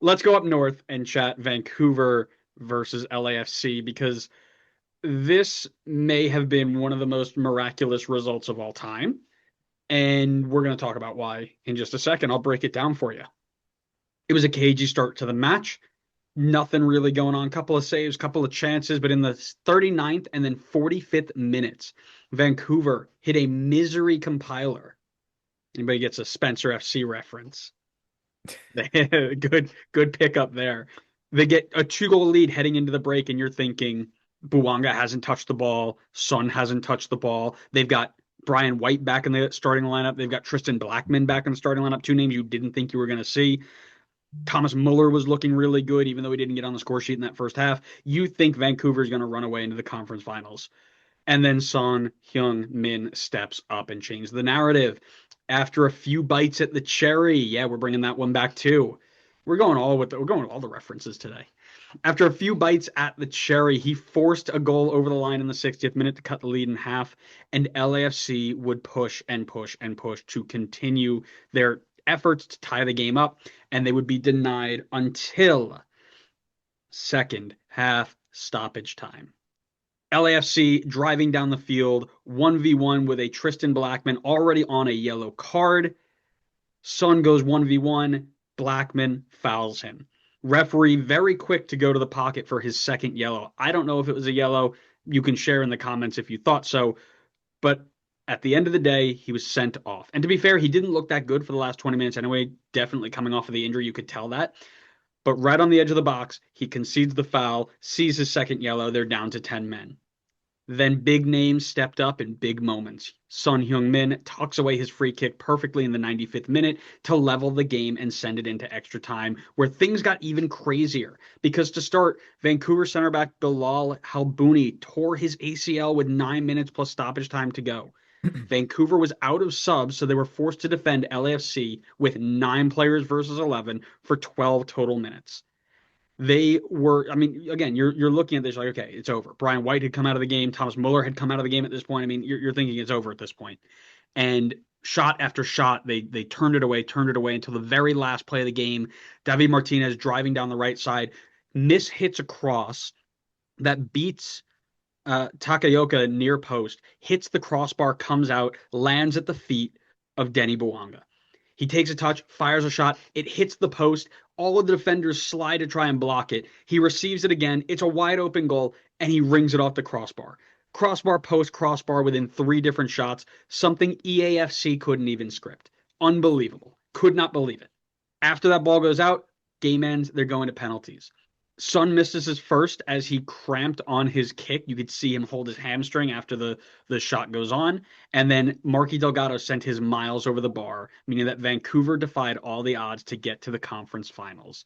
let's go up north and chat Vancouver versus LAFC because this may have been one of the most miraculous results of all time. And we're going to talk about why in just a second. I'll break it down for you. It was a cagey start to the match. Nothing really going on. Couple of saves, couple of chances, but in the 39th and then 45th minutes, Vancouver hit a misery compiler. Anybody gets a Spencer FC reference? Good pickup there. They get a two-goal lead heading into the break, and you're thinking Buanga hasn't touched the ball, Son hasn't touched the ball. They've got Brian White back in the starting lineup. They've got Tristan Blackman back in the starting lineup. Two names you didn't think you were going to see. Thomas Muller was looking really good, even though he didn't get on the score sheet in that first half. You think Vancouver's going to run away into the conference finals. And then Son Heung-min steps up and changes the narrative. After a few bites at the cherry, yeah, we're bringing that one back too. We're going with all the references today. After a few bites at the cherry, he forced a goal over the line in the 60th minute to cut the lead in half, and LAFC would push and push and push to continue their efforts to tie the game up, and they would be denied until second half stoppage time. LAFC driving down the field 1v1 with a Tristan Blackman already on a yellow card. Son goes 1v1. Blackman fouls him. Referee very quick to go to the pocket for his second yellow. I don't know if it was a yellow. You can share in the comments if you thought so. But at the end of the day, he was sent off. And to be fair, he didn't look that good for the last 20 minutes anyway. Definitely coming off of the injury, you could tell that. But right on the edge of the box, he concedes the foul, sees his second yellow. They're down to 10 men. Then big names stepped up in big moments. Son Heung-min tucks away his free kick perfectly in the 95th minute to level the game and send it into extra time, where things got even crazier. Because to start, Vancouver center back Bilal Halbouni tore his ACL with 9 minutes plus stoppage time to go. Vancouver was out of subs, so they were forced to defend LAFC with 9 players versus 11 for 12 total minutes. They were, I mean, again, you're looking at this like, okay, it's over. Brian White had come out of the game. Thomas Muller had come out of the game at this point. I mean, you're thinking it's over at this point. And shot after shot, they turned it away until the very last play of the game. David Martinez driving down the right side, hits a cross that beats Takayoka near post, hits the crossbar, comes out, lands at the feet of Denny Bouanga. He takes a touch, fires a shot. It hits the post. All of the defenders slide to try and block it. He receives it again. It's a wide open goal, and he rings it off the crossbar. Crossbar, post, crossbar within 3 different shots. Something EAFC couldn't even script. Unbelievable. Could not believe it. After that ball goes out, game ends. They're going to penalties. Son misses his first as he cramped on his kick. You could see him hold his hamstring after the shot goes on. And then Marky Delgado sent his miles over the bar, meaning that Vancouver defied all the odds to get to the conference finals.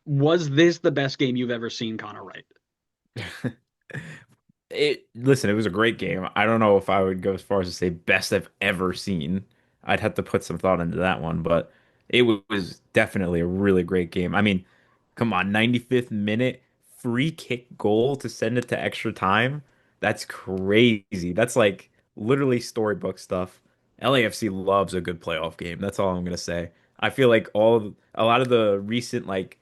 Was this the best game you've ever seen, Connor Wright? Listen, it was a great game. I don't know if I would go as far as to say best I've ever seen. I'd have to put some thought into that one, but was definitely a really great game. I mean, come on, 95th minute free kick goal to send it to extra time. That's crazy. That's like literally storybook stuff. LAFC loves a good playoff game. That's all I'm gonna say. I feel like a lot of the recent like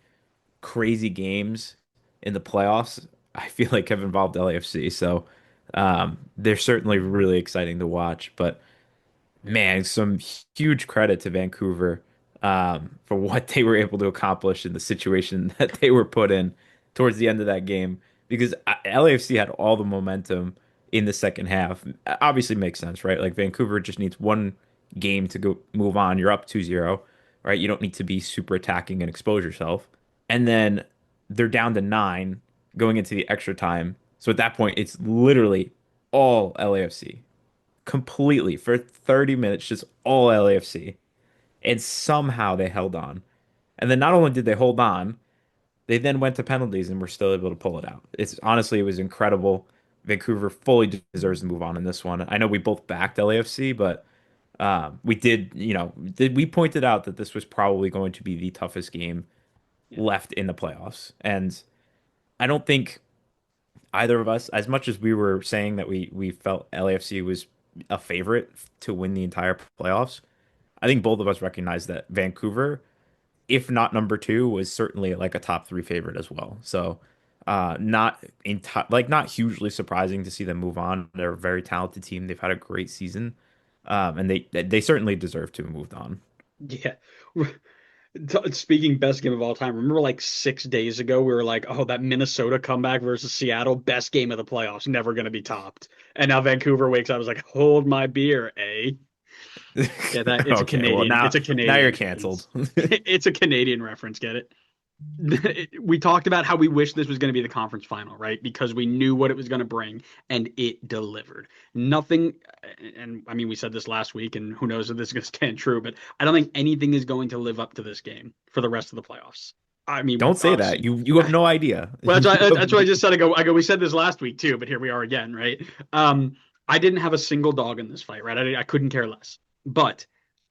crazy games in the playoffs, I feel like have involved LAFC. So they're certainly really exciting to watch. But man, some huge credit to Vancouver for what they were able to accomplish in the situation that they were put in towards the end of that game. Because LAFC had all the momentum in the second half. Obviously makes sense, right? Like Vancouver just needs one game to go move on. You're up 2-0, right? You don't need to be super attacking and expose yourself. And then they're down to 9 going into the extra time. So at that point, it's literally all LAFC completely for 30 minutes, just all LAFC. And somehow they held on. And then not only did they hold on, they then went to penalties and were still able to pull it out. It's honestly, it was incredible. Vancouver fully deserves to move on in this one. I know we both backed LAFC, but we did, we pointed out that this was probably going to be the toughest game Yeah. left in the playoffs. And I don't think either of us, as much as we were saying that we felt LAFC was a favorite to win the entire playoffs, I think both of us recognize that Vancouver if not number two, was certainly like a top three favorite as well. So, not like not hugely surprising to see them move on. They're a very talented team. They've had a great season, and they certainly deserve to have moved on. Yeah. Speaking best game of all time, remember like 6 days ago, we were like, oh, that Minnesota comeback versus Seattle, best game of the playoffs, never going to be topped. And now Vancouver wakes up, I was like, hold my beer, eh? Yeah, that it's a Okay, well Canadian, it's a now you're Canadian canceled. reference. It's a Canadian reference, get it? We talked about how we wish this was going to be the conference final, right? Because we knew what it was going to bring, and it delivered. Nothing, and I mean, we said this last week, and who knows if this is going to stand true, but I don't think anything is going to live up to this game for the rest of the playoffs. I mean, Don't say that. You have no idea. well, You have that's why I just said we said this last week too, but here we are again, right? I didn't have a single dog in this fight, right? I couldn't care less, but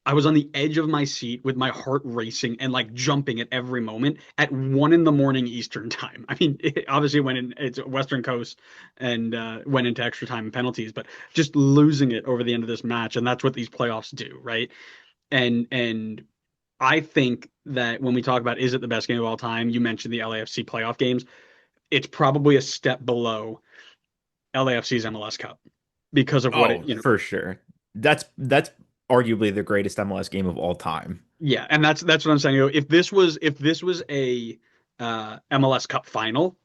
I was on the edge of my seat with my heart racing and like jumping at every moment at 1 in the morning Eastern time. I mean, it obviously went in, it's Western Coast and went into extra time and penalties, but just losing it over the end of this match, and that's what these playoffs do, right? And I think that when we talk about is it the best game of all time, you mentioned the LAFC playoff games. It's probably a step below LAFC's MLS Cup because of what it, Oh, for sure. That's arguably the greatest MLS game of all time. yeah, and that's what I'm saying. If this was a MLS Cup final,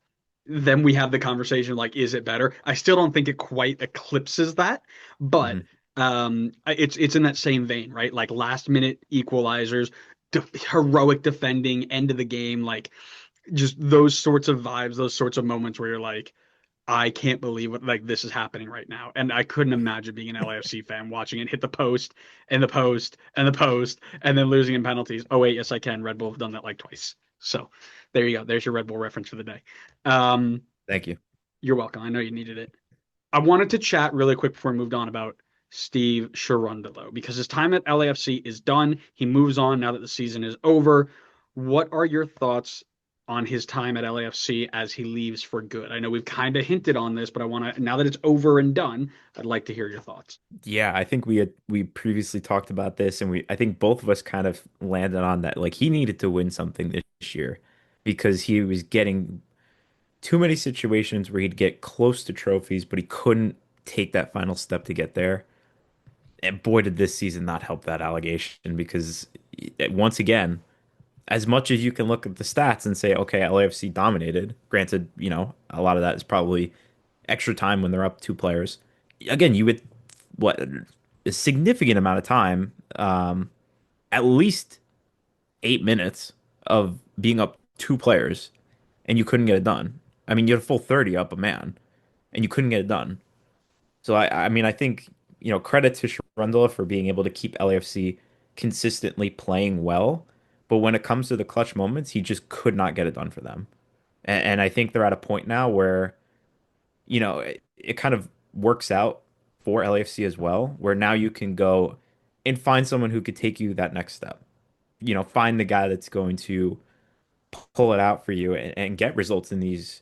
then we have the conversation like, is it better? I still don't think it quite eclipses that, but Mhm. it's in that same vein, right? Like last minute equalizers, heroic defending, end of the game, like just those sorts of vibes, those sorts of moments where you're like, I can't believe what like this is happening right now. And I couldn't imagine being an LAFC fan watching it hit the post and the post and the post and then losing in penalties. Oh wait, yes I can. Red Bull have done that like twice. So there you go. There's your Red Bull reference for the day. Um, Thank you. you're welcome. I know you needed it. I wanted to chat really quick before we moved on about Steve Cherundolo because his time at LAFC is done. He moves on now that the season is over. What are your thoughts on his time at LAFC as he leaves for good? I know we've kind of hinted on this, but I want to, now that it's over and done, I'd like to hear your thoughts. Yeah, I think we previously talked about this, and we I think both of us kind of landed on that. Like he needed to win something this year because he was getting too many situations where he'd get close to trophies, but he couldn't take that final step to get there. And boy, did this season not help that allegation because once again, as much as you can look at the stats and say, okay, LAFC dominated, granted, a lot of that is probably extra time when they're up two players. Again, you would what a significant amount of time, at least 8 minutes of being up two players, and you couldn't get it done. I mean, you had a full 30 up a man, and you couldn't get it done. So I mean, I think, credit to Sharundula for being able to keep LAFC consistently playing well. But when it comes to the clutch moments, he just could not get it done for them. And I think they're at a point now where, it kind of works out for LAFC as well, where now you can go and find someone who could take you that next step. Find the guy that's going to pull it out for you and get results in these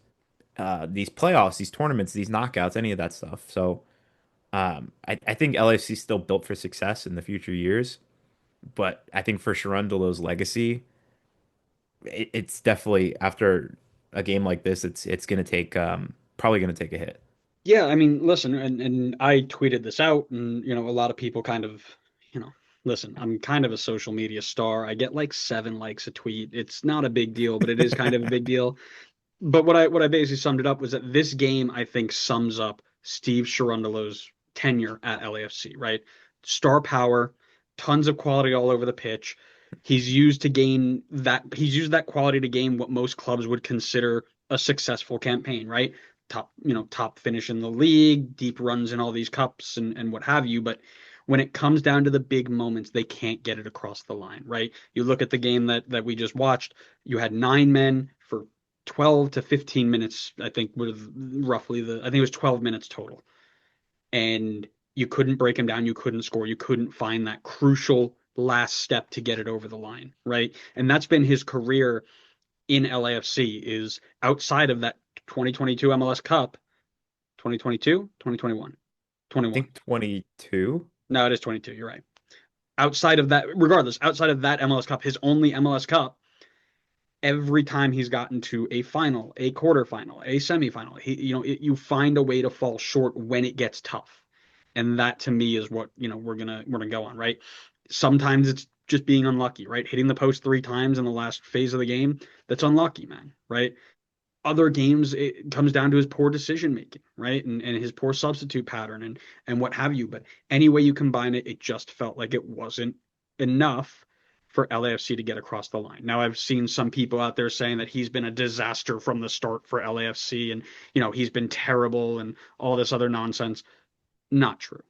playoffs, these tournaments, these knockouts, any of that stuff. So I think LAFC is still built for success in the future years, but I think for Sharundolo's legacy, it's definitely after a game like this, it's gonna take probably gonna take a hit. Yeah, I mean, listen, and I tweeted this out, and a lot of people kind of, you know, listen, I'm kind of a social media star. I get like 7 likes a tweet. It's not a big deal, but it is kind of a big deal. But what I basically summed it up was that this game I think sums up Steve Cherundolo's tenure at LAFC, right? Star power, tons of quality all over the pitch. He's used that quality to gain what most clubs would consider a successful campaign, right? Top finish in the league, deep runs in all these cups and what have you, but when it comes down to the big moments, they can't get it across the line, right? You look at the game that we just watched, you had 9 men for 12 to 15 minutes, I think was roughly I think it was 12 minutes total. And you couldn't break him down, you couldn't score, you couldn't find that crucial last step to get it over the line, right? And that's been his career in LAFC is outside of that 2022 MLS Cup, 2022, 2021, I 21. think 22. No, it is 22, you're right. outside of that, regardless, outside of that MLS Cup, his only MLS Cup, every time he's gotten to a final, a quarterfinal, a semifinal, you find a way to fall short when it gets tough. And that to me is what, we're gonna go on, right? Sometimes it's just being unlucky, right? Hitting the post 3 times in the last phase of the game, that's unlucky, man, right? Other games it comes down to his poor decision making, right? And his poor substitute pattern and what have you. But any way you combine it, it just felt like it wasn't enough for LAFC to get across the line. Now I've seen some people out there saying that he's been a disaster from the start for LAFC and he's been terrible and all this other nonsense. Not true,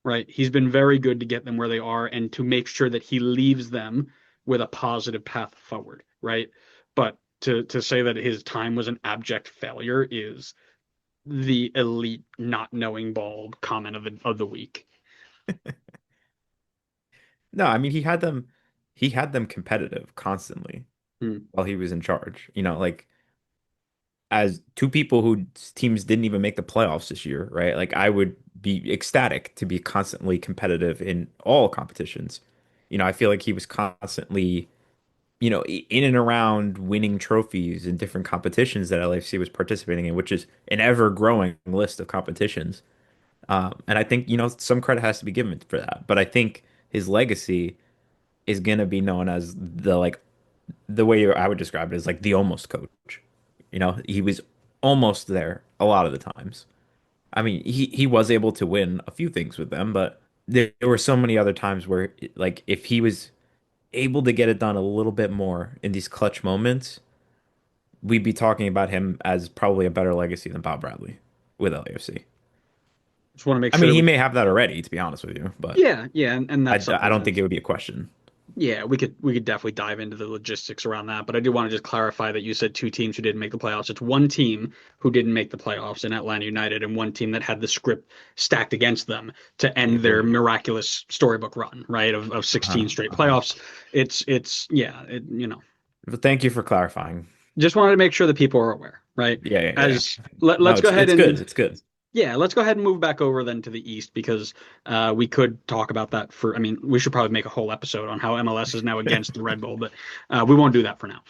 right? He's been very good to get them where they are and to make sure that he leaves them with a positive path forward, right? But to say that his time was an abject failure is the elite not knowing ball comment of the week. No, I mean he had them competitive constantly Hmm. while he was in charge. Like as two people whose teams didn't even make the playoffs this year, right? Like I would be ecstatic to be constantly competitive in all competitions. I feel like he was constantly, in and around winning trophies in different competitions that LAFC was participating in, which is an ever-growing list of competitions. And I think, some credit has to be given for that. But I think his legacy is gonna be known as the way I would describe it is like the almost coach. He was almost there a lot of the times. I mean, he was able to win a few things with them, but there were so many other times where like if he was able to get it done a little bit more in these clutch moments, we'd be talking about him as probably a better legacy than Bob Bradley with LAFC. Just want to make I sure mean, that he we, may have that already, to be honest with you, but yeah, and I, that's I something don't think that it would be a question. yeah, we could definitely dive into the logistics around that. But I do want to just clarify that you said two teams who didn't make the playoffs. It's one team who didn't make the playoffs in Atlanta United, and one team that had the script stacked against them to end their Agreed. miraculous storybook run, right? Of 16 Uh-huh, straight uh-huh. playoffs. It's yeah, But thank you for clarifying. just wanted to make sure that people are aware, right? Yeah, yeah, yeah. As No, let's go ahead it's good. and It's good. yeah, let's go ahead and move back over then to the East because we could talk about that for, I mean, we should probably make a whole episode on how MLS is now against the Red Bull, but we won't do that for now.